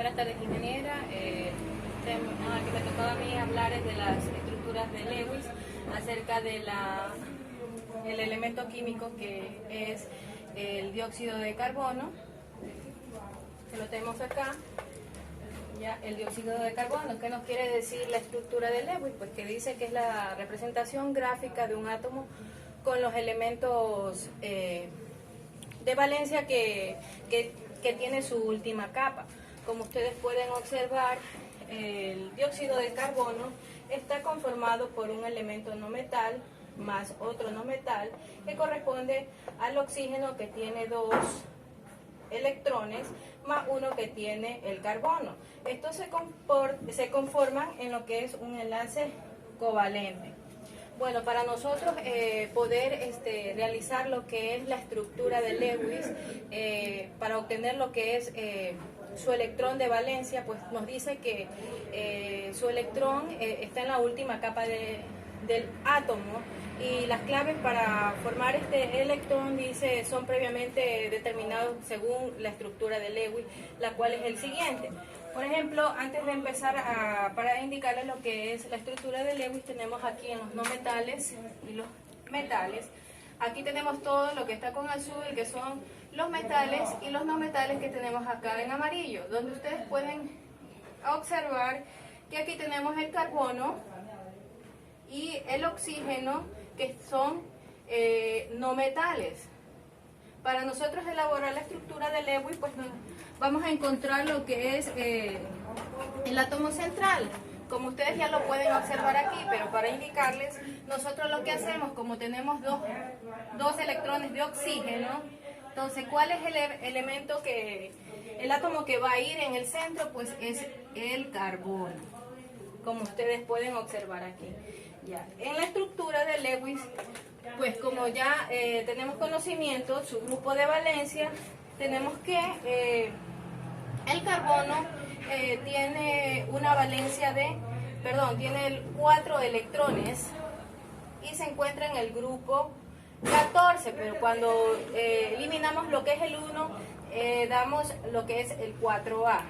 Buenas tardes, ingeniera. El tema que me tocaba a mí hablar es de las estructuras de Lewis acerca de el elemento químico que es el dióxido de carbono, que lo tenemos acá. Ya, el dióxido de carbono. ¿Qué nos quiere decir la estructura de Lewis? Pues que dice que es la representación gráfica de un átomo con los elementos de valencia que tiene su última capa. Como ustedes pueden observar, el dióxido de carbono está conformado por un elemento no metal más otro no metal que corresponde al oxígeno, que tiene 2 electrones, más uno que tiene el carbono. Estos se conforman en lo que es un enlace covalente. Bueno, para nosotros poder realizar lo que es la estructura de Lewis, para obtener lo que es su electrón de valencia, pues nos dice que su electrón está en la última capa del átomo, y las claves para formar este electrón, dice, son previamente determinados según la estructura de Lewis, la cual es el siguiente. Por ejemplo, antes de empezar para indicarles lo que es la estructura de Lewis, tenemos aquí en los no metales y los metales. Aquí tenemos todo lo que está con azul, que son los metales, y los no metales que tenemos acá en amarillo, donde ustedes pueden observar que aquí tenemos el carbono y el oxígeno, que son no metales. Para nosotros elaborar la estructura de Lewis, pues vamos a encontrar lo que es el átomo central, como ustedes ya lo pueden observar aquí, pero para indicarles, nosotros lo que hacemos, como tenemos dos electrones de oxígeno, entonces, ¿cuál es el átomo que va a ir en el centro? Pues es el carbono, como ustedes pueden observar aquí. Ya. En la estructura de Lewis, pues como ya tenemos conocimiento, su grupo de valencia, tenemos que el carbono tiene una valencia tiene 4 electrones y se encuentra en el grupo 14, pero cuando eliminamos lo que es el 1, damos lo que es el 4A.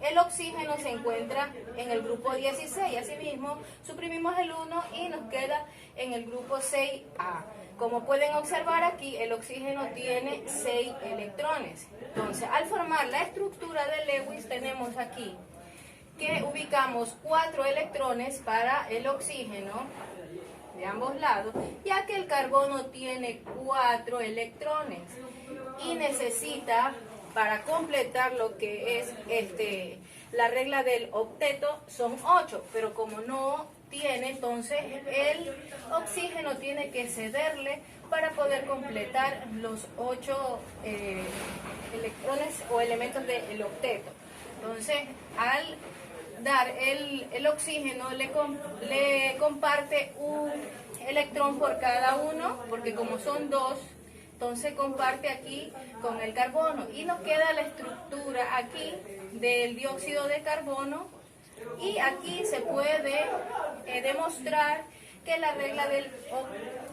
El oxígeno se encuentra en el grupo 16, asimismo suprimimos el 1 y nos queda en el grupo 6A. Como pueden observar aquí, el oxígeno tiene 6 electrones. Entonces, al formar la estructura de Lewis, tenemos aquí que ubicamos 4 electrones para el oxígeno de ambos lados, ya que el carbono tiene 4 electrones y necesita, para completar lo que es la regla del octeto, son 8, pero como no tiene, entonces el oxígeno tiene que cederle para poder completar los 8 electrones o elementos del octeto. Entonces, al dar el oxígeno le comparte un electrón por cada uno, porque como son 2, entonces comparte aquí con el carbono, y nos queda la estructura aquí del dióxido de carbono, y aquí se puede demostrar que la regla del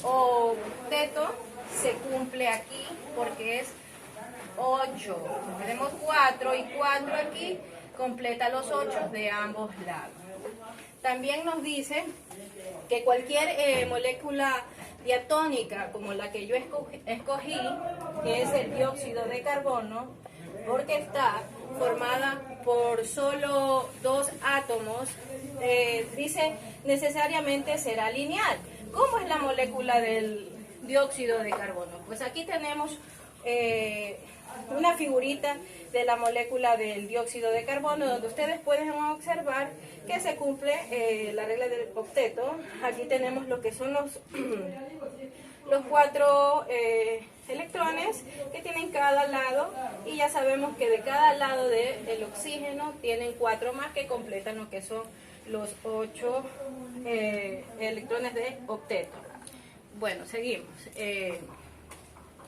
octeto se cumple aquí, porque es 8. Tenemos 4 y 4 aquí, completa los 8 de ambos lados. También nos dice que cualquier molécula diatónica, como la que yo escogí, que es el dióxido de carbono, porque está formada por solo 2 átomos, dice necesariamente será lineal. ¿Cómo es la molécula del dióxido de carbono? Pues aquí tenemos una figurita de la molécula del dióxido de carbono, donde ustedes pueden observar que se cumple la regla del octeto. Aquí tenemos lo que son los 4 electrones que tienen cada lado, y ya sabemos que de cada lado del oxígeno tienen 4 más que completan lo que son los 8 electrones de octeto. Bueno, seguimos.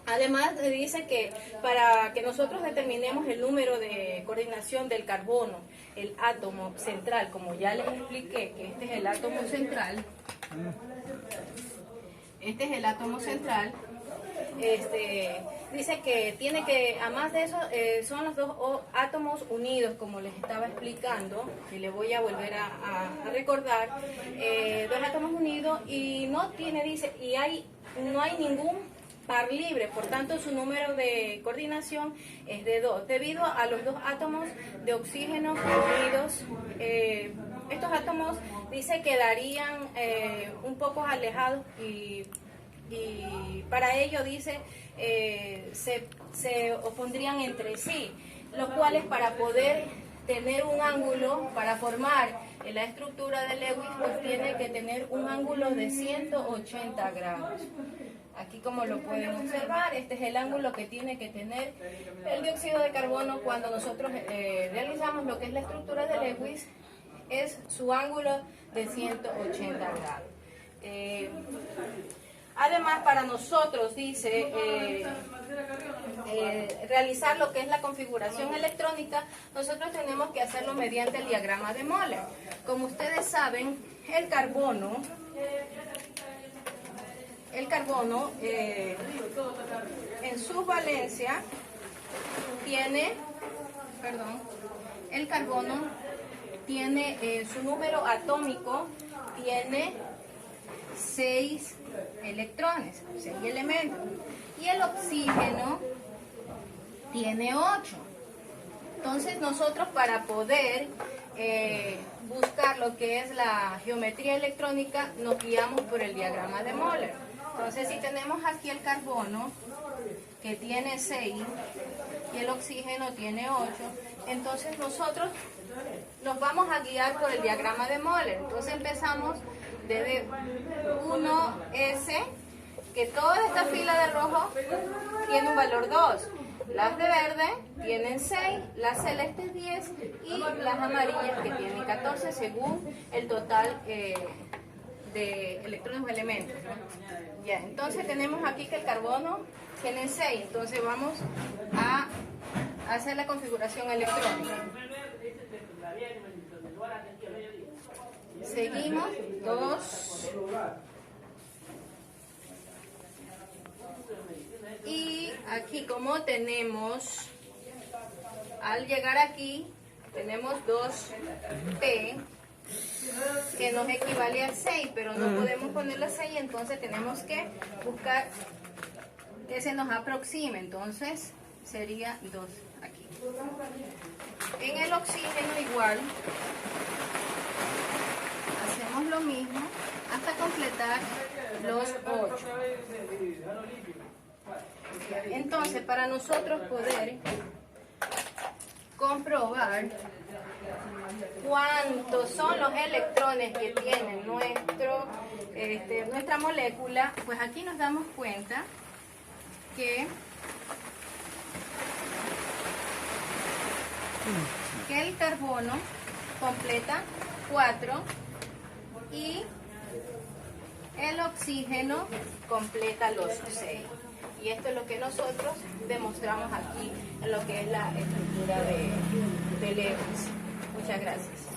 Además, dice que para que nosotros determinemos el número de coordinación del carbono, el átomo central, como ya les expliqué, que este es el átomo central, dice que tiene que, además de eso, son los dos átomos unidos, como les estaba explicando, y le voy a volver a recordar, dos átomos unidos, y no tiene, dice, no hay ningún par libre, por tanto su número de coordinación es de 2, debido a los dos átomos de oxígeno unidos. Estos átomos, dice, quedarían un poco alejados y para ello, dice, se opondrían entre sí, los cuales para poder tener un ángulo, para formar la estructura de Lewis, pues tiene que tener un ángulo de 180 grados. Aquí, como lo pueden observar, este es el ángulo que tiene que tener el dióxido de carbono cuando nosotros realizamos lo que es la estructura de Lewis, es su ángulo de 180 grados. Además, para nosotros, dice, realizar lo que es la configuración electrónica, nosotros tenemos que hacerlo mediante el diagrama de Moller. Como ustedes saben, el carbono en su valencia tiene, el carbono tiene su número atómico, tiene 6 electrones, 6 elementos, y el oxígeno tiene 8. Entonces nosotros, para poder buscar lo que es la geometría electrónica, nos guiamos por el diagrama de Moller. Entonces, si tenemos aquí el carbono, que tiene 6, y el oxígeno tiene 8, entonces nosotros nos vamos a guiar por el diagrama de Moller. Entonces empezamos desde 1S, que toda esta fila de rojo tiene un valor 2. Las de verde tienen 6, las celestes 10 y las amarillas que tienen 14, según el total de electrones o elementos, ¿no? Ya, entonces tenemos aquí que el carbono tiene 6, entonces vamos a hacer la configuración electrónica. Seguimos, 2, y aquí, como tenemos, al llegar aquí, tenemos 2P, que nos equivale a 6, pero no podemos ponerle a 6, entonces tenemos que buscar que se nos aproxime, entonces sería 2 aquí. En el oxígeno igual, hacemos lo mismo hasta completar los 8. Entonces, para nosotros poder comprobar cuántos son los electrones que tiene nuestra molécula, pues aquí nos damos cuenta que el carbono completa 4 y el oxígeno completa los 6. Y esto es lo que nosotros demostramos aquí en lo que es la estructura de Lewis. Muchas gracias.